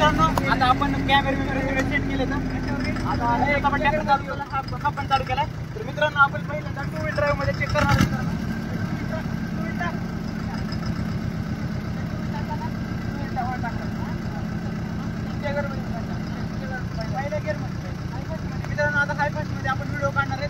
मित्रांनो आता आपण कॅमेरे वगैरे सेट केले तर आता एक आपण ट्रॅक्टर चालू केला, हा पण चालू केलाय. तर मित्रांनो आपण पहिल्यांदा टू व्हील ड्राईव्ह मध्ये चेक करणार आहे. मित्रांनो आता हाय फास्ट मध्ये आपण व्हिडिओ काढणार आहेत.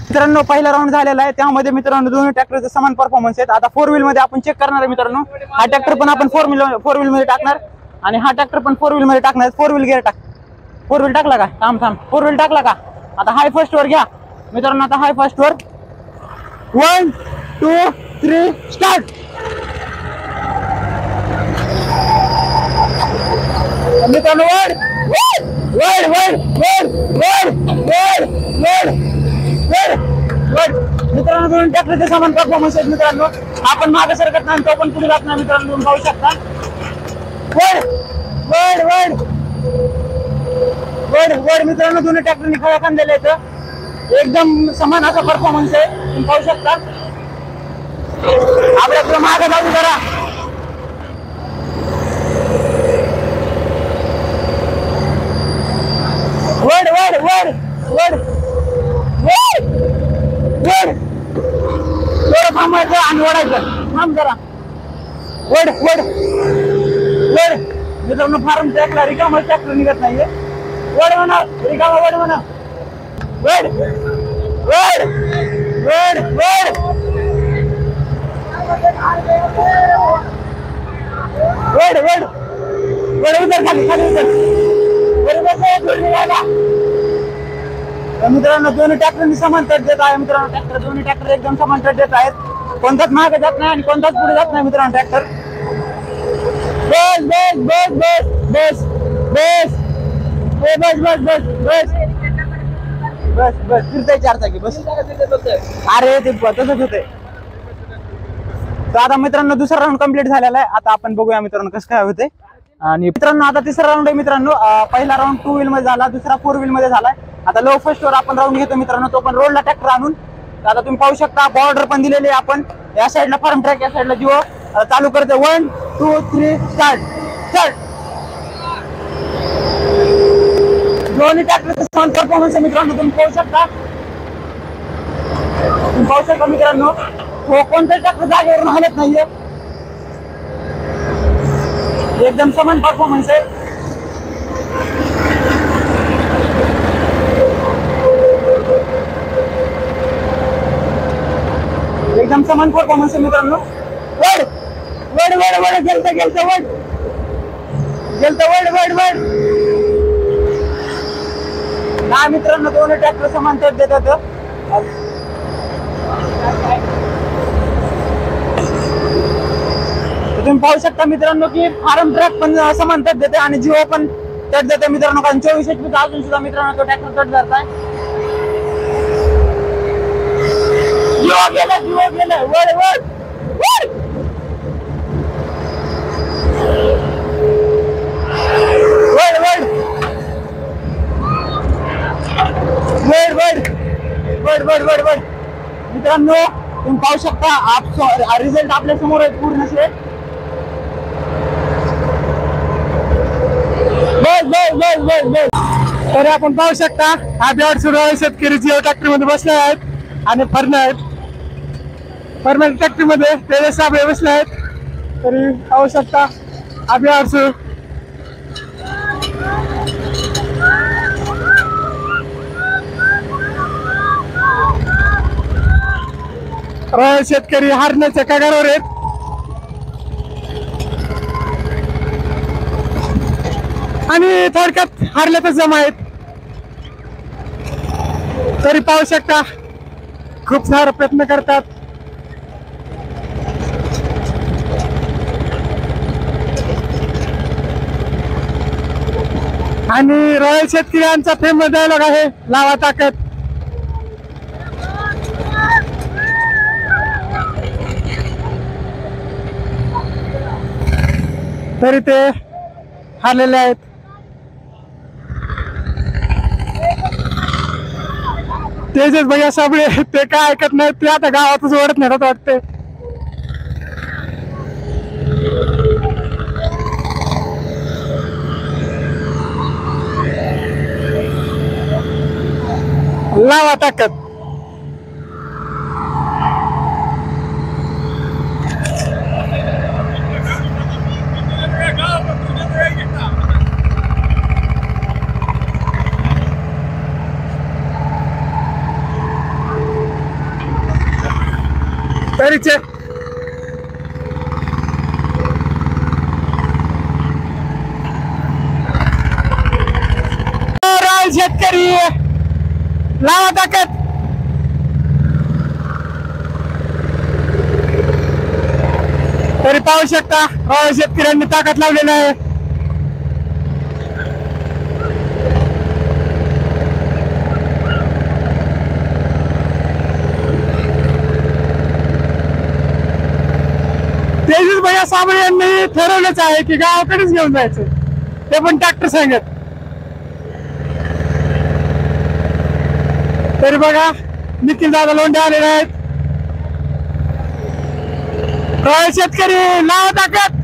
मित्रांनो पहिला राऊंड झालेला आहे, त्यामध्ये मित्रांनो दोन्ही ट्रॅक्टरचे समान परफॉर्मन्स आहेत. आता फोर व्हील मध्ये आपण चेक करणार आहे. मित्रांनो हा ट्रॅक्टर पण आपण फोर व्हील मध्ये टाकणार आणि हा ट्रॅक्टर पण फोर व्हील मध्ये टाकणार. फोर व्हील गिअर टाक. फोर व्हील टाकला का? थांब फोर व्हील टाकला का? आता हाय फर्स्ट वर घ्या मित्रांनो. आता हाय फर्स्ट वर 1 2 3 स्टार्ट. मित्रांनो मित्रांनो दोन ट्रॅक्टरचे समान परफॉर्मन्स आहेत. मित्रांनो आपण मागे सरकत नाही, तो पण पुढे जात नाही. मित्रांनो तुम्ही पाहू शकता. मित्रांनो दोन्ही ट्रॅक्टरनी खळा खांदलेले आहेत. एकदम समान असा परफॉर्मन्स आहे, तुम्ही पाहू शकता. आपल्याकडे मागे जाऊ जरा. थांबायचं आणि ओढायचं. थांब जरा. मित्रांनो फार्म ट्रॅकला रिकामा ट्रॅक्टर निघत नाहीये. वड म्हणा रिकामा, वड म्हणा. उतर खाली मित्रांनो दोन्ही ट्रॅक्टरनी समान तट देत आहे. मित्रांनो दोन्ही ट्रॅक्टर एकदम समान तट देत आहेत. कोणताच मागे जात नाही आणि कोणताच पुढे जात नाही. मित्रांनो ट्रॅक्टर बस फिरताय चार चाकी बस. अरे ते तसंच होते. तर आता मित्रांनो दुसरा राऊंड कंप्लीट झालेला आहे. आता आपण बघूया मित्रांनो कसं काय होते. आणि मित्रांनो आता तिसरा राऊंड आहे. मित्रांनो पहिला राऊंड टू व्हील मध्ये झाला, दुसरा फोर व्हील मध्ये झालाय. आता लो फर्स्ट वर आपण राऊंड घेतो मित्रांनो, तो पण रोडला ट्रॅक्टर आणून. आता तुम्ही पाहू शकता बॉर्डर पण दिलेली आहे. आपण या साईडला फार्म ट्रॅक, या साईडला जिओ. चालू करतो 1 2 3 स्टार्ट. दोन्ही ट्रॅक्टरचे समान परफॉर्मन्स आहे मित्रांनो, तुम्ही पाहू शकता. मित्रांनो हो कोणताही ट्रॅक्टर जागेवरून हलत नाहीये. एकदम समान परफॉर्मन्स आहे. एकदम समान परफॉर्मन्स आहे मित्रांनो. गेलत ना मित्रांनो दोन्ही ट्रॅक्टर समान तट देतात. तुम्ही पाहू शकता मित्रांनो की फार्म ट्रॅक पण समान तट देते आणि जिओ पण तट देते मित्रांनो. कारण 24 HP अजून सुद्धा मित्रांनो तो ट्रॅक्टर तट धरताय. जिओ गेलं वड मित्रांनो तुम्ही पाहू शकता. रिझल्ट आपल्या समोर आहे पूर्ण असे. तर आपण पाहू शकता अभ्यास सुरू आहे. शेतकरी जिओ ट्रॅक्टर मध्ये बसले आहेत आणि फर्मॅट ट्रॅक्टर मध्ये तेजस साहेब बसले आहेत. तरी पाहू शकता अभ्यास शेतकरी हारण्याच्या कगारावर आहेत. आणि थोडक्यात हारल्यातच जमा आहेत. तरी पाहू शकता खूप सारा प्रयत्न करतात. आणि रॉयल शेतकऱ्यांचा फेमस डायलॉग आहे, लावा ताकद. तरी ते हारलेले आहेत. तेजस भैया साबळे ते काय ऐकत नाही, ते आता गावातच ओढत नाही वाटते. लावा ताकद. तरीचे रॉयल शेतकरी लावा ताकद. तरी पाहू शकता रॉयल शेतकऱ्यांनी ताकद लावलेली आहे. तेजस भैया साबळे यांनी ठरवलंच आहे की गावाकडेच घेऊन जायचं, ते पण ट्रॅक्टर सांगत. तरी बघा निखिल दादा लोंढे आलेले आहेत. रॉयल शेतकरी लावा ताकद.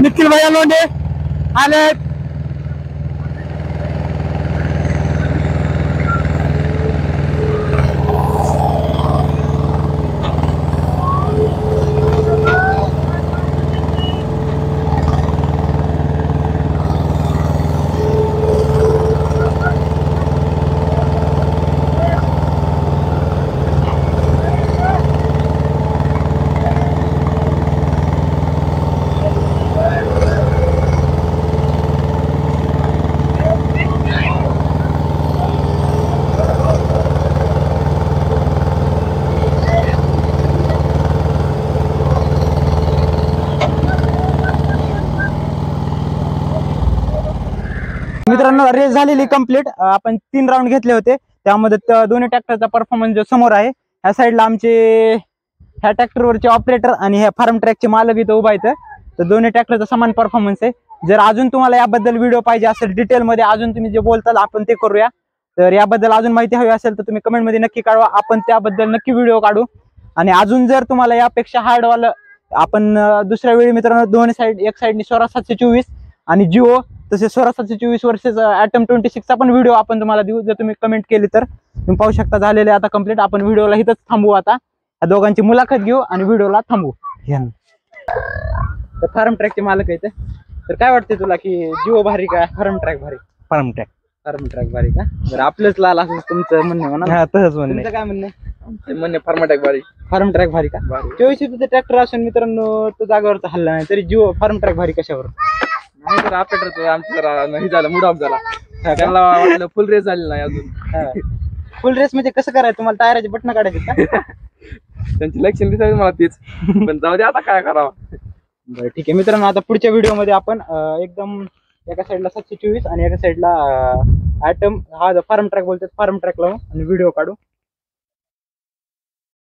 निखिल भैया लोंढे आले आहेत. मित्रांनो रेस झालेली कंप्लीट. आपण 3 राऊंड घेतले होते, त्यामध्ये दोन्ही ट्रॅक्टरचा परफॉर्मन्स जो समोर आहे, ह्या साईडला आमचे ह्या ट्रॅक्टरवरचे ऑपरेटर आणि ह्या फार्म ट्रॅकचे मालक इथं उभा आहेत. तर दोन्ही ट्रॅक्टरचा समान परफॉर्मन्स आहे. जर अजून तुम्हाला याबद्दल व्हिडिओ पाहिजे असेल डिटेलमध्ये, अजून तुम्ही जे बोलताल आपण ते करूया. तर याबद्दल अजून माहिती हवी असेल तर तुम्ही कमेंटमध्ये नक्की कळवा, आपण त्याबद्दल नक्की व्हिडिओ काढू. आणि अजून जर तुम्हाला यापेक्षा हार्डवालं आपण दुसऱ्या वेळी मित्रांनो दोन्ही साईड, एक साईडनी स्वराज 724 आणि जिओ, तसे स्वराज 724 वर्सेस ॲटम 26चा पण व्हिडिओ आपण तुम्हाला देऊ. जर तुम्ही कमेंट केली तर तुम्ही पाहू शकता. झालेले आता कंप्लीट. आपण व्हिडिओला इथंच थांबवू, आता या दोघांची मुलाखत घेऊ आणि व्हिडिओला थांबवू. तर फार्म ट्रॅकचे मालक आहेत. तर काय वाटते तुला की जिओ भारी का फार्म ट्रॅक भारी? Farmtrac. फार्म ट्रॅक भारी का? बरं आपलंच लाल असं तुमचं म्हणणं म्हणा. तसंच म्हणणं. तुमचं काय म्हणणं? म्हणणे फार्म ट्रॅक भारी. फार्म ट्रॅक भारी का? 2400 ट्रॅक्टर असून मित्रांनो तो जागेवरचा हल्ला नाही, तरी जिओ फार्म ट्रॅक भारी कशावर? नाही तर ऑपरेटर आमचं जरा नाही झालं, मूड ऑफ झाला. त्यांना वाटलं फुल रेस झाली नाही अजून. फुल रेस म्हणजे कसं करायचं? तुम्हाला टायराचे बटन काढायचे का? त्यांची लक्षण दिसायचं मला तेच, पण जाऊ दे आता काय करावं. बरं ठीक आहे मित्रांनो, आता पुढच्या व्हिडिओमध्ये आपण एकदम एका साईडला 724 आणि एका साईडला ॲटम हा फार्म ट्रॅक बोलतात, फार्म ट्रॅक लावू आणि व्हिडिओ काढू.